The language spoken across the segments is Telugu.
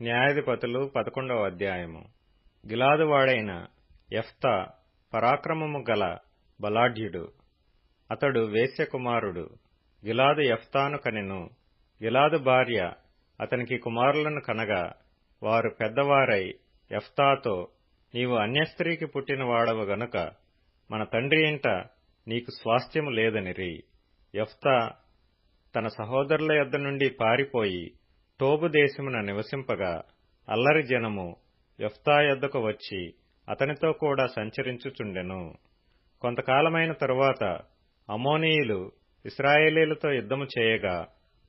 న్యాయాధిపతులు 11వ అధ్యాయము. గిలాదు వాడైన యెఫ్తా పరాక్రమము గల బలాఢ్యుడు. అతడు వేశ్య కుమారుడు. గిలాదు యెఫ్తాను కనెను. గిలాదు భార్య అతనికి కుమారులను కనగా వారు పెద్దవారై యెఫ్తాతో, నీవు అన్యస్త్రీకి పుట్టిన వాడవు గనుక మన తండ్రి ఇంట నీకు స్వాస్థ్యము లేదనిరి. యెఫ్తా తన సహోదరుల యొద్ద నుండి పారిపోయి టోబు దేశమున నివసింపగా అల్లరి జనము యెఫ్తా యొద్దకు వచ్చి అతనితో కూడా సంచరించుచుండెను. కొంతకాలమైన తరువాత అమ్మోనీయులు ఇశ్రాయేలీయులతో యుద్ధము చేయగా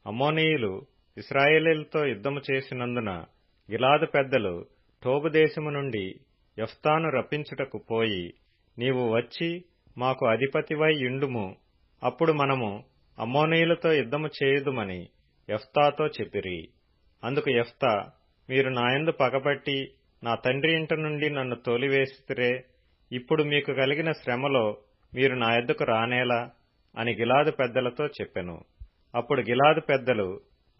అమ్మోనీయులు ఇశ్రాయేలీయులతో యుద్ధము చేసినందున గిలాదు పెద్దలు టోబు దేశము నుండి యెఫ్తాను రప్పించుటకు పోయి, నీవు వచ్చి మాకు అధిపతివై యుండుము, అప్పుడు మనము అమ్మోనీయులతో యుద్ధము చేయుదుమని యెఫ్తాతో చెప్పిరి. అందుకు యెఫ్తా, మీరు నాయందు పగపట్టి నా తండ్రి ఇంట నుండి నన్ను తోలివేసితిరే, ఇప్పుడు మీకు కలిగిన శ్రమలో మీరు నా యొద్దకు రానేలా అని గిలాదు పెద్దలతో చెప్పెను. అప్పుడు గిలాదు పెద్దలు,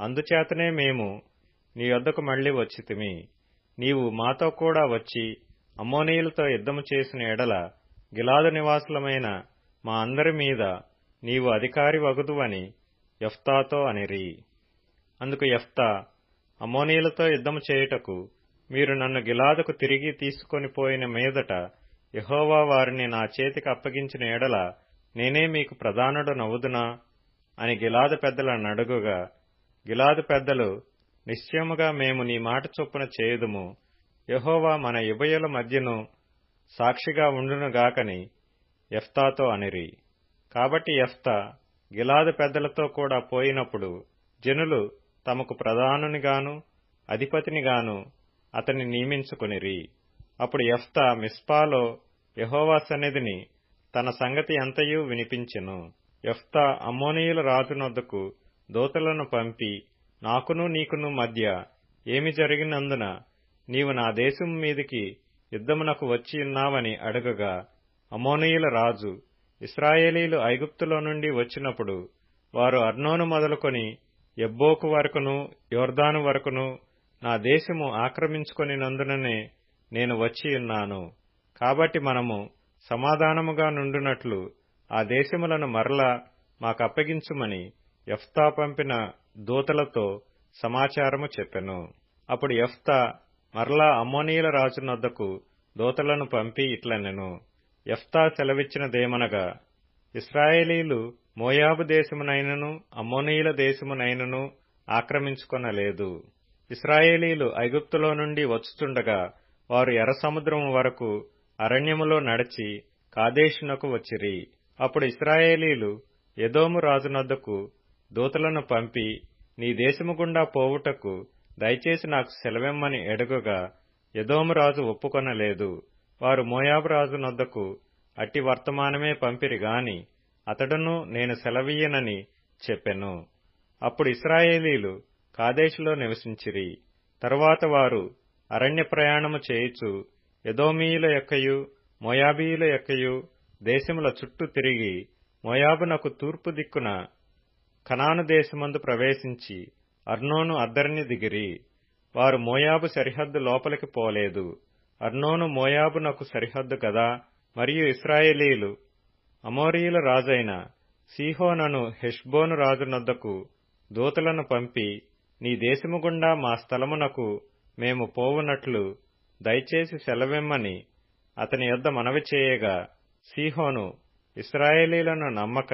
అందుచేతనే మేము నీ యొద్దకు మళ్లీ వచ్చితిమి. నీవు మాతో కూడా వచ్చి అమ్మోనీయులతో యుద్ధము చేసిన ఎడల గిలాదు నివాసులమైన మా అందరి మీద నీవు అధికారి వగుదువని యెఫ్తాతో అనిరి. అందుకు యెఫ్తా, అమ్మోనీయులతో యుద్ధము చేయుటకు మీరు నన్ను గిలాదుకు తిరిగి తీసుకొని పోయిన మీదట యెహోవా వారిని నా చేతికి అప్పగించిన ఎడల నేనే మీకు ప్రధానుడనవుదునా అని గిలాదు పెద్దలను అడుగుగా, గిలాదు పెద్దలు, నిశ్చయముగా మేము నీ మాట చొప్పున చేయుదుము, యెహోవా మన ఉభయుల మధ్యను సాక్షిగా ఉండునుగాకని యెఫ్తాతో అనిరి. కాబట్టి యెఫ్తా గిలాదు పెద్దలతో కూడా పోయినప్పుడు జనులు తమకు ప్రధానునిగాను అధిపతినిగాను అతన్ని నియమించుకొనిరి. అప్పుడు యెఫ్తా మిస్పాలో యెహోవా సన్నిధిని తన సంగతి అంతయు వినిపించెను. యెఫ్తా అమ్మోనీయుల రాజునొద్దకు దూతలను పంపి, నాకును నీకును మధ్య ఏమి జరిగినందున నీవు నా దేశం మీదికి యుద్ధమునకు వచ్చియున్నావని అడుగగా, అమ్మోనీయుల రాజు, ఇశ్రాయేలీయులు ఐగుప్తులో నుండి వచ్చినప్పుడు వారు అర్నోను మొదలుకొని యబ్బోకు వరకును యోర్దాను వరకును నా దేశము ఆక్రమించుకొనినందుననే నేను వచ్చియున్నాను. కాబట్టి మనము సమాధానముగా నుండునట్లు ఆ దేశములను మరలా మాకప్పగించుమని యెఫ్తా పంపిన దూతలతో సమాచారము చెప్పెను. అప్పుడు యెఫ్తా మరలా అమ్మోనీయుల రాజునొద్దకు దూతలను పంపి ఇట్లనెను. యెఫ్తా సెలవిచ్చినదేమనగా, ఇశ్రాయేలీయులు మోయాబు దేశమునైనను అమ్మోనీయుల దేశమునైనను ఆక్రమించుకొనలేదు. ఇశ్రాయేలీయులు ఐగుప్తులో నుండి వచ్చుచుండగా వారు ఎర్ర సముద్రము వరకు అరణ్యములో నడిచి కాదేషునకు వచ్చిరి. అప్పుడు ఇశ్రాయేలీయులు ఎదోము రాజునొద్దకు దూతలను పంపి, నీ దేశము గుండా పోవుటకు దయచేసి నాకు సెలవిమ్మని అడుగగా ఎదోము రాజు ఒప్పుకొనలేదు. వారు మోయాబు రాజునొద్దకు అట్టి వర్తమానమే పంపిరి గాని అతడును నేను సెలవీయనని చెప్పెను. అప్పుడు ఇశ్రాయేలీయులు కాదేషులో నివసించిరి. తరువాత వారు అరణ్య ప్రయాణము చేయుచు ఎదోమీయుల యొక్కయు మోయాబీయుల యొక్కయు దేశముల చుట్టూ తిరిగి మోయాబునకు తూర్పు దిక్కున కనాను దేశమందు ప్రవేశించి అర్నోను అద్దరిని దిగిరి. వారు మోయాబు సరిహద్దు లోపలికి పోలేదు. అర్నోను మోయాబునకు సరిహద్దు గదా. మరియు ఇశ్రాయేలీయులు అమోరీయుల రాజైన సీహోనును హెష్బోను రాజునొద్దకు దూతలను పంపి, నీ దేశము గుండా మా స్థలమునకు మేము పోవునట్లు దయచేసి సెలవిమ్మని అతని యొద్ద మనవి చేయగా, సీహోను ఇశ్రాయేలీయులను నమ్మక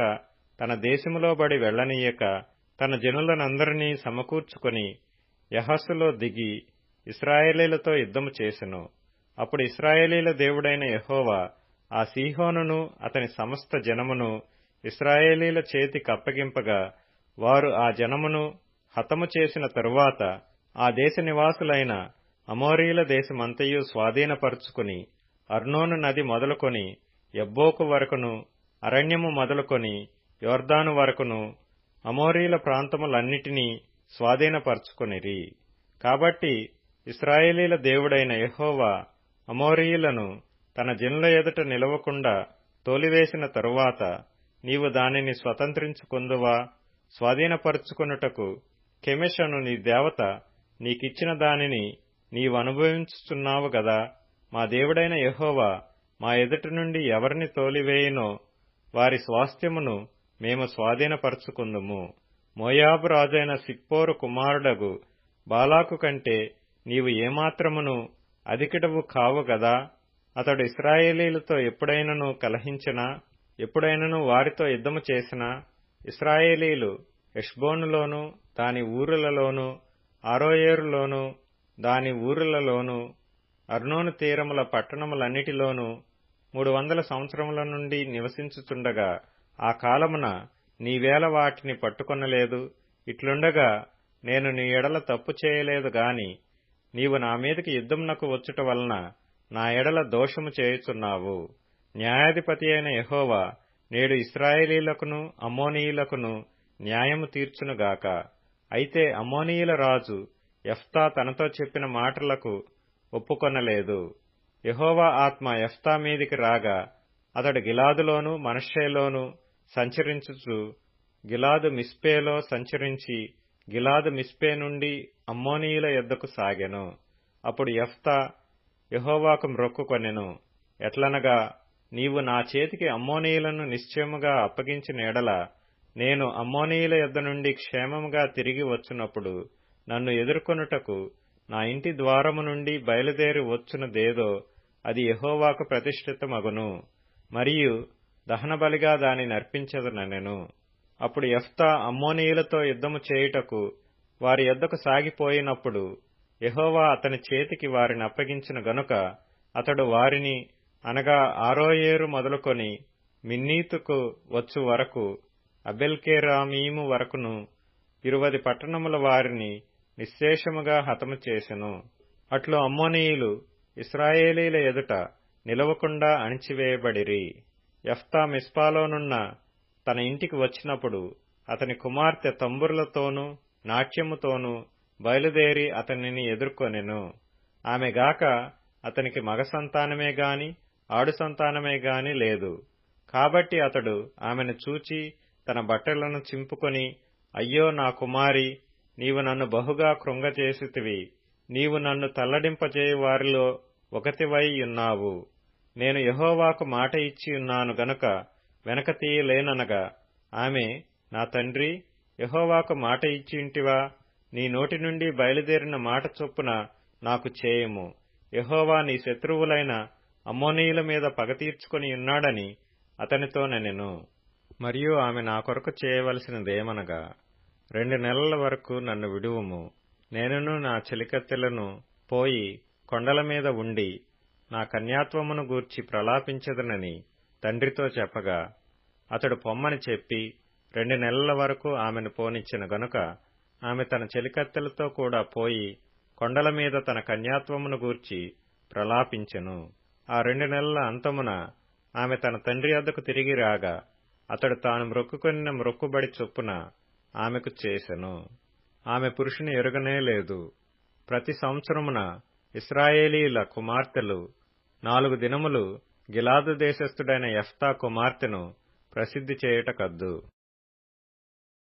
తన దేశములో బడి వెళ్లనీయక తన జనులనందరినీ సమకూర్చుకొని యహసులో దిగి ఇశ్రాయేలీయులతో యుద్ధము చేసెను. అప్పుడు ఇశ్రాయేలీయుల దేవుడైన యెహోవా ఆ సీహోనును అతని సమస్త జనమును ఇశ్రాయేలీయుల చేతికప్పగింపగా వారు ఆ జనమును హతము చేసిన తరువాత ఆ దేశ నివాసులైన అమోరీయుల దేశమంతయు స్వాధీనపరుచుకుని అర్నోను నది మొదలుకొని యబ్బోకు వరకును అరణ్యము మొదలుకొని యోర్దాను వరకును అమోరీయుల ప్రాంతములన్నిటినీ స్వాధీనపరుచుకొనిరి. కాబట్టి ఇశ్రాయేలీయుల దేవుడైన యెహోవా అమోరీయులను తన జనుల ఎదుట నిలవకుండా తోలివేసిన తరువాత నీవు దానిని స్వతంత్రించుకొందువా? స్వాధీనపరుచుకొనుటకు కెమెషు నీ దేవత నీకిచ్చిన దానిని నీవనుభవించుచున్నావు గదా. మా దేవుడైన యెహోవా మా ఎదుట నుండి ఎవరిని తోలివేయునో వారి స్వాస్థ్యమును మేము స్వాధీనపరచుకుందుము. మోయాబు రాజైన సిప్పోరు కుమారుడగు బాలాకు కంటే నీవు ఏమాత్రమును అధికుడవు కావు గదా. అతడు ఇశ్రాయేలీలతో ఎప్పుడైనను కలహించినా, ఎప్పుడైనను వారితో యుద్ధము చేసినా, ఇశ్రాయేలీలు హెష్బోనులోను దాని ఊరులలోను, అరోయేరులోను దాని ఊరులలోను, అర్నోను తీరముల పట్టణములన్నిటిలోనూ 300 సంవత్సరముల నుండి నివసించుచుండగా ఆ కాలమున నీవేళ వాటిని పట్టుకొనలేదు. ఇట్లుండగా నేను నీ ఎడల తప్పు చేయలేదు గాని నీవు నా మీదికి యుద్ధమునకు వచ్చుట వలన నా ఎడల దోషము చేయుచున్నావు. న్యాయాధిపతి అయిన యెహోవా నేడు ఇశ్రాయేలీలకును అమ్మోనీయులకును న్యాయము తీర్చునుగాక. అయితే అమ్మోనీయుల రాజు యెఫ్తా తనతో చెప్పిన మాటలకు ఒప్పుకొనలేదు. యెహోవా ఆత్మ యెఫ్తా మీదికి రాగా అతడు గిలాదులోను మనష్షేలోను సంచరించుచు గిలాదు మిస్పేలో సంచరించి గిలాదు మిస్పే నుండి అమ్మోనీయుల యొద్దకు సాగెను. అప్పుడు యెఫ్తా యెహోవాకు మ్రొక్కుకొనెను. ఎట్లనగా, నీవు నా చేతికి అమ్మోనీయులను నిశ్చయముగా అప్పగించిన ఎడల నేను అమ్మోనీయుల యొద్ద నుండి క్షేమముగా తిరిగి వచ్చునప్పుడు నన్ను ఎదుర్కొనుటకు నా ఇంటి ద్వారము నుండి బయలుదేరి వచ్చునదేదో అది యెహోవాకు ప్రతిష్ఠితమగును, మరియు దహనబలిగా దానిని అర్పించెదనెను. అప్పుడు యెఫ్తా అమ్మోనీయులతో యుద్ధము చేయుటకు వారి యొద్దకు సాగిపోయినప్పుడు యెహోవా అతని చేతికి వారిని అప్పగించిన గనుక అతడు వారిని, అనగా అరోయేరు మొదలుకొని మిన్నీతుకు వచ్చు వరకు అబెల్కేరామీము వరకును 20 పట్టణముల వారిని నిశ్శేషముగా హతము చేసెను. అట్లు అమ్మోనీయులు ఇశ్రాయేలీల ఎదుట నిలవకుండా అణిచివేయబడిరి. యెఫ్తా మిస్పాలోనున్న తన ఇంటికి వచ్చినప్పుడు అతని కుమార్తె తంబురులతోనూ నాట్యముతోనూ బయలుదేరి అతనిని ఎదుర్కొనెను. ఆమెగాక అతనికి మగ సంతానమే గాని ఆడు సంతానమే గాని లేదు. కాబట్టి అతడు ఆమెను చూచి తన బట్టలను చింపుకొని, అయ్యో నా కుమారి, నీవు నన్ను బహుగా కృంగచేసితివి. నీవు నన్ను తల్లడింపజేయు వారిలో ఒకతివై ఉన్నావు. నేను యెహోవాకు మాట ఇచ్చి ఉన్నాను గనుక వెనక తీయలేననగా, ఆమె, నా తండ్రి, యెహోవాకు మాట ఇచ్చింటివా? నీ నోటి నుండి బయలుదేరిన మాట చొప్పున నాకు చేయము. యెహోవా నీ శత్రువులైన అమ్మోనీయుల మీద పగ తీర్చుకొని ఉన్నాడని అతనితో నెనెను. మరియు ఆమె నా కొరకు చేయవలసినదేమనగా, 2 నెలల వరకు నన్ను విడువుము. నేనును నా చెలికత్తెలను పోయి కొండల మీద ఉండి నా కన్యాత్వమును గూర్చి ప్రలాపించదనని తండ్రితో చెప్పగా, అతడు పొమ్మని చెప్పి 2 నెలల వరకు ఆమెను పోనిచ్చిన గనుక ఆమె తన చెలికత్తెలతో కూడా పోయి కొండల మీద తన కన్యాత్వమును గూర్చి ప్రలాపించెను. ఆ 2 నెలల అంతమున ఆమె తన తండ్రి వద్దకు తిరిగి రాగా అతడు తాను మ్రొక్కుకొనిన మ్రొక్కుబడి చొప్పున ఆమెకు చేసెను. ఆమె పురుషుని ఎరుగనే లేదు. ప్రతి సంవత్సరమున ఇశ్రాయేలీల కుమార్తెలు 4 దినములు గిలాదు దేశస్థుడైన యెఫ్తా కుమార్తెను ప్రసిద్ధి చేయుటకద్దు.